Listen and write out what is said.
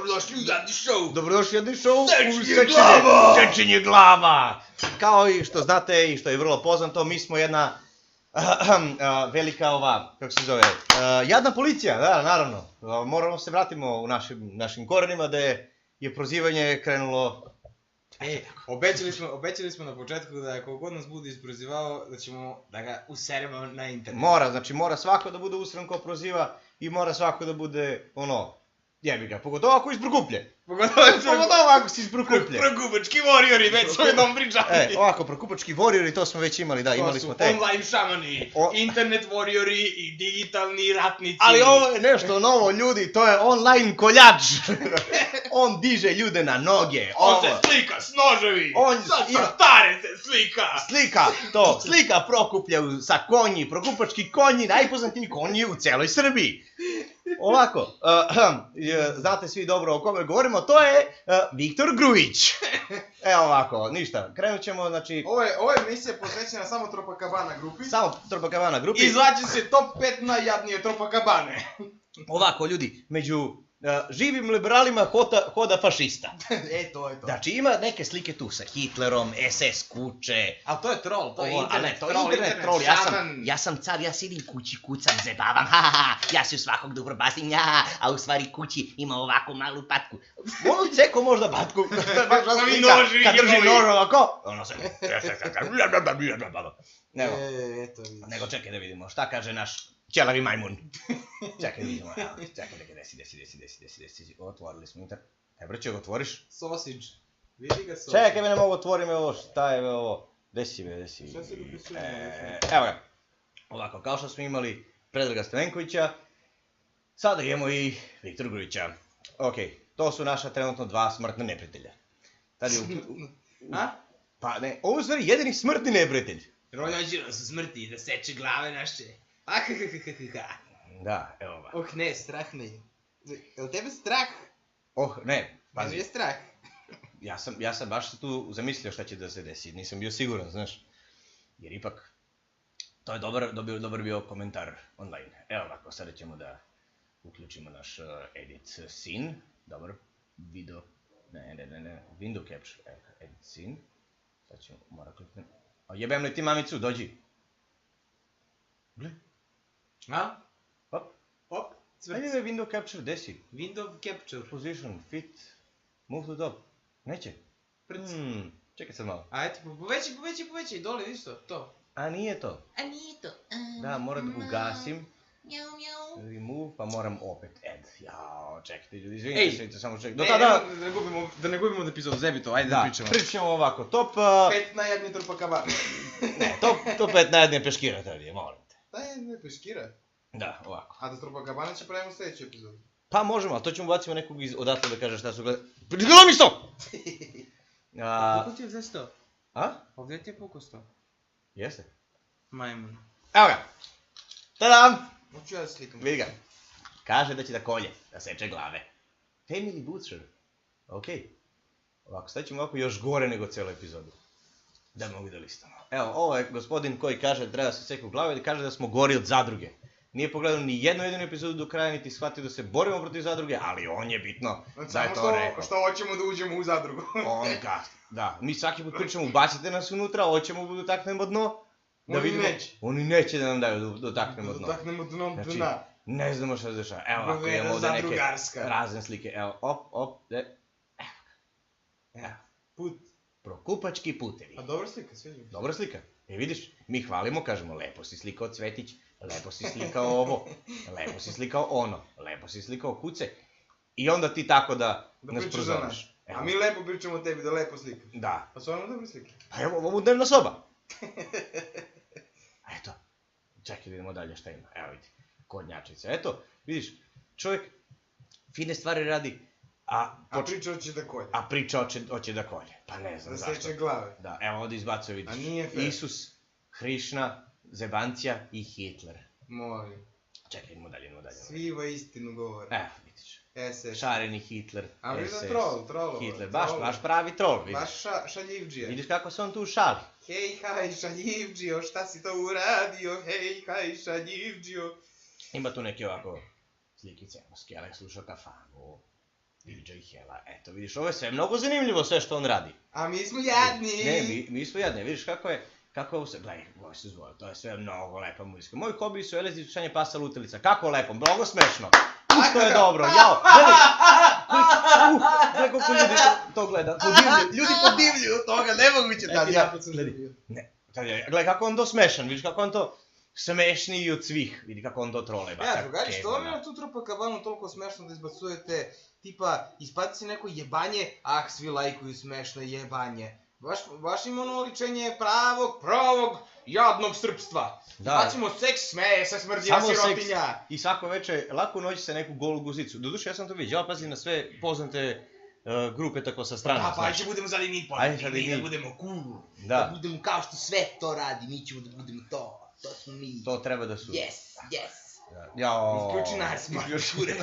Dobrodošli u Daddy Show. Dobrodošli u Daddy Show. Sečenje glava. Kao i što znate i što je vrlo poznato, mi smo jedna velika kako se zove, jadna policija, da, naravno. Moramo se vratimo u našim korenima da je prozivanje krenulo. Obećali smo na početku da kogod nas bude isprozivao, da ćemo da ga useremo na internet. Mora svako da bude usran ko proziva i mora svako da bude, jebi ga, pogotovo ako iz Prokuplje. Pogotovo ako si iz Prokuplje. Prokupački warriori, već smo jednom pričali. Ovako, Prokupački warriori, to smo već imali, da, imali smo te. To su online šamani, internet warriori i digitalni ratnici. Ali ovo je nešto novo, ljudi, to je online koljač. On diže ljude na noge. On se slika s noževi. Sa stare se slika. Slika Prokuplja sa konji, Prokupački konji, najpoznatiji konji u celoj Srbiji. Ovako, znate svi dobro o kome govorimo, to je Viktor Grujić. Evo ovako, ništa, krenut ćemo, znači... Ovo je emisija posvećena samo Tropakabana grupi. Samo Tropakabana grupi. Izvađe se top 5 najjadnije Tropakabane. Ovako, ljudi, među živim liberalima hoda fašista. To je to. Znači, ima neke slike tu sa Hitlerom, SS kuće. Ali to je troll, to je internet troll. Ja sam car, ja sidim kući, kucam, zebavam, ja se u svakog dobro basim, a u stvari kući ima ovako malu patku. Ono ceko možda patku. Kad drži nož ovako, ono se... Nego čekaj da vidimo, šta kaže naš ćelavi majmun. Čekaj da vidimo, desi. Otvorili smo internet. Evo, će ga otvoriš? Sausage. Vidi ga sausage. Čekaj, ne mogu otvorim ovo, šta je ovo? Desi. Šta se upisuje? Evo ga. Ovako, kao što smo imali Predraga Stavenkovića, sada imamo i Viktor Grujića. Okej, to su naša trenutno dva smrtna neprijatelja. Pa ne, ovo je u stvari jedini smrtni neprijatelj. Ronja će se smrti da seče glave naše. Da, evo ga. Ne, strah me je. Je li tebe strah? Ne, pazi. Meni je strah. Ja sam baš tu zamislio šta će da se desi, nisam bio siguran, znaš. Jer ipak, to je dobar bio komentar online. Evo ovako, sada ćemo da uključimo naš edit scene. Dobar, video, ne, window capture, edit scene. Sad ćemo, mora kliknem. Jebem li ti mamicu, dođi. Gle. Hop. Ajde da je window capture, desi. Window capture. Position, fit, move to top. Neće. Čekaj sad malo. Ajde, poveći, dole isto, to. A nije to. Da, moram da ugasim. Remove, pa moram opet add. Jao, čekajte ljudi, izvinite, samo čekaj. Do tada... Da ne gubimo od epizodu, zebi to, ajde da pričamo. Da, pričamo ovako, top... 5 najjadnije Tropakabane. Ne, top 5 najjadnije peškira teorije, molim te. Najjadnije peškira? Da, ovako. A da Tropakabane će pravimo u sljedeću epizodu. Pa možemo, ali to ćemo bacimo nekog odatle da kaže šta su gledali. Bilo mi sto! Puko ti je vze sto? Ovdje ti je puko sto. Jeste? Majmun. Evo ga! Tadam! Hoću ja da slikam. Vidi ga. Kaže da će da kolje, da seče glave. Family Butcher. Okej. Ovako, sad ćemo ovako još gore nego cijelu epizodu. Da mogu da listamo. Evo, ovo je gospodin koji kaže da treba da se seku glave i kaže da smo gori od zadruge. Nije pogledao ni jednu jedinu epizodu do kraja, niti shvatio da se borimo protiv zadruge, ali on je bitno da je to rekao. Samo što hoćemo da uđemo u zadrugu. Da, mi svaki put pričamo, ubacite nas unutra, hoćemo da dotaknemo dno. Oni neće da nam daju da dotaknemo dno. Dotaknemo dno dna. Znači, ne znamo šta se dešava. Evo ovako, imamo ovdje neke razne slike. Evo, evo. Put. Prokupački putevi. A dobra slika, sviđa. Dobra slika. Vidiš, mi hvalimo, kažemo, lepo si slikao cvetić, lepo si slikao ovo, lepo si slikao ono, lepo si slikao kuce. I onda ti tako da nas prozoriš. A mi lepo pričamo o tebi da lepo slikaš. Da. Pa su ono dobre slike. Pa evo, ovo dnevna soba. Eto, čekaj da vidimo dalje šta ima. Evo vidi, kornjačica. Eto, vidiš, čovjek fine stvari radi, a priča hoće da kolje. A priča hoće da kolje. Pa ne znam zašto. Da seče glave. Da, evo ovdje izbacuje, vidiš. A nije fair. Isus, Hrišna, Zebancija i Hitler. Molim. Čekaj, idemo dalje. Svi istinu govore. Evo, vidiš. SS. Šareni Hitler, a vidim SS. Troll. Hitler, baš pravi troll, vidiš. Baš šaljivđija. Vidiš kako se on tu šali. Hej, haj, šaljivđio, šta si to uradio? Hej, haj, šaljivđio. Ima tu neke ovako slikice, Skele sluša kafanu. DJ Hela, eto vidiš, ovo je sve mnogo zanimljivo sve što on radi. A mi smo jadni! Ne, mi smo jadni, vidiš kako je ovo se, gledaj, ovo se zvoje, to je sve mnogo lepa muzika. Moji hobi su LSD slušanje pasa lutalica, kako lepo, mnogo smešno. Što je dobro, jao, gledaj koliko ljudi to gleda, ljudi podivljuju od toga, nemoguće gledaj kako on to smešan, vidiš kako on to smešniji od svih, vidi kako on to trole. Ja, drugari, što vam je na tu trupa kabanu toliko smešno da izbacujete, tipa, ispadite se neko jebanje, svi lajkuju smešno jebanje. Baš ima ono oličenje pravog, jadnog srpstva. Bacimo seks, smeje se, smrdljiva sirotinja. I svako veče, lako noći se neku golu guzicu. Doduše, ja sam to vidio, ja pazim na sve poznate grupe tako sa strane. Pa ajde budemo zali mi pozitivni, da budemo cool, da budemo kao što sve to radi, mi ćemo da budemo to smo mi. To treba da su. Yes. Jao. Isključi nas, ma, kurec.